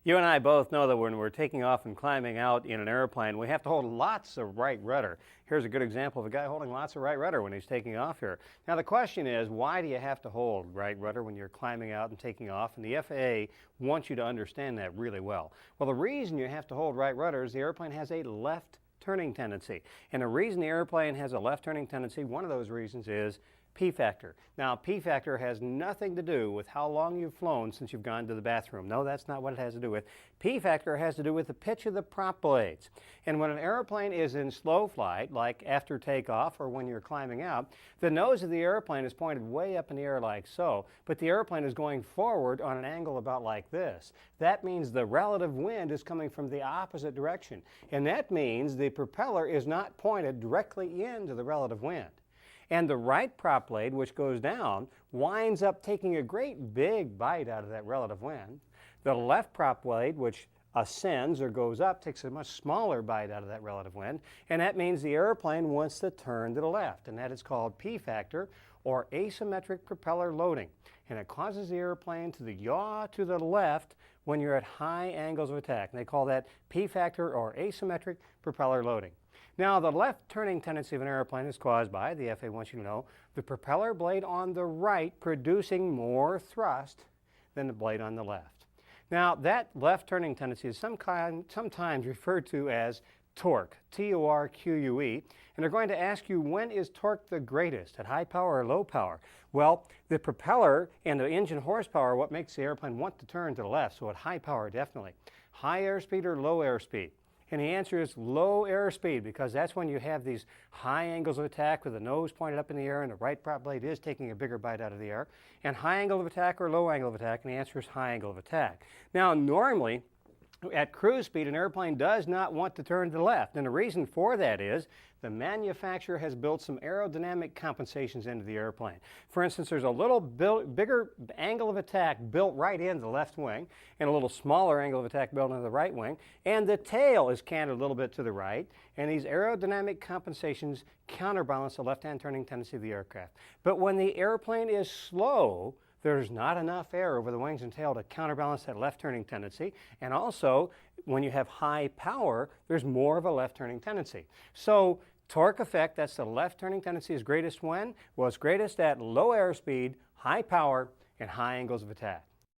You and I both know that when we're taking off and climbing out in an airplane, we have to hold lots of right rudder. Here's a good example of a guy holding lots of right rudder when he's taking off here. Now the question is, why do you have to hold right rudder when you're climbing out and taking off? And the FAA wants you to understand that really well. Well, the reason you have to hold right rudder is the airplane has a left turning tendency. And the reason the airplane has a left turning tendency, one of those reasons is P factor. Now, P factor has nothing to do with how long you've flown since you've gone to the bathroom. No, that's not what it has to do with. P factor has to do with the pitch of the prop blades. And when an airplane is in slow flight, like after takeoff or when you're climbing out, the nose of the airplane is pointed way up in the air like so, but the airplane is going forward on an angle about like this. That means the relative wind is coming from the opposite direction. And that means the propeller is not pointed directly into the relative wind. And the right prop blade, which goes down, winds up taking a great big bite out of that relative wind. The left prop blade, which ascends or goes up, takes a much smaller bite out of that relative wind. And that means the airplane wants to turn to the left. And that is called P factor, or asymmetric propeller loading. And it causes the airplane to yaw to the left when you're at high angles of attack. And they call that P factor, or asymmetric propeller loading. Now, the left turning tendency of an airplane is caused by, the FAA wants you to know, the propeller blade on the right producing more thrust than the blade on the left. Now, that left turning tendency is sometimes referred to as torque, T-O-R-Q-U-E, and they're going to ask you, when is torque the greatest, at high power or low power? Well, the propeller and the engine horsepower are what makes the airplane want to turn to the left, so at high power, definitely. High airspeed or low airspeed? And the answer is low airspeed, because that's when you have these high angles of attack with the nose pointed up in the air and the right prop blade is taking a bigger bite out of the air. And high angle of attack or low angle of attack, and the answer is high angle of attack. Now, normally, at cruise speed, an airplane does not want to turn to the left. And the reason for that is the manufacturer has built some aerodynamic compensations into the airplane. For instance, there's a little bigger angle of attack built right into the left wing and a little smaller angle of attack built into the right wing. And the tail is canted a little bit to the right. And these aerodynamic compensations counterbalance the left-hand turning tendency of the aircraft. But when the airplane is slow, there's not enough air over the wings and tail to counterbalance that left turning tendency. And also, when you have high power, there's more of a left turning tendency. So torque effect, that's the left turning tendency, is greatest when? Well, it's greatest at low airspeed, high power, and high angles of attack.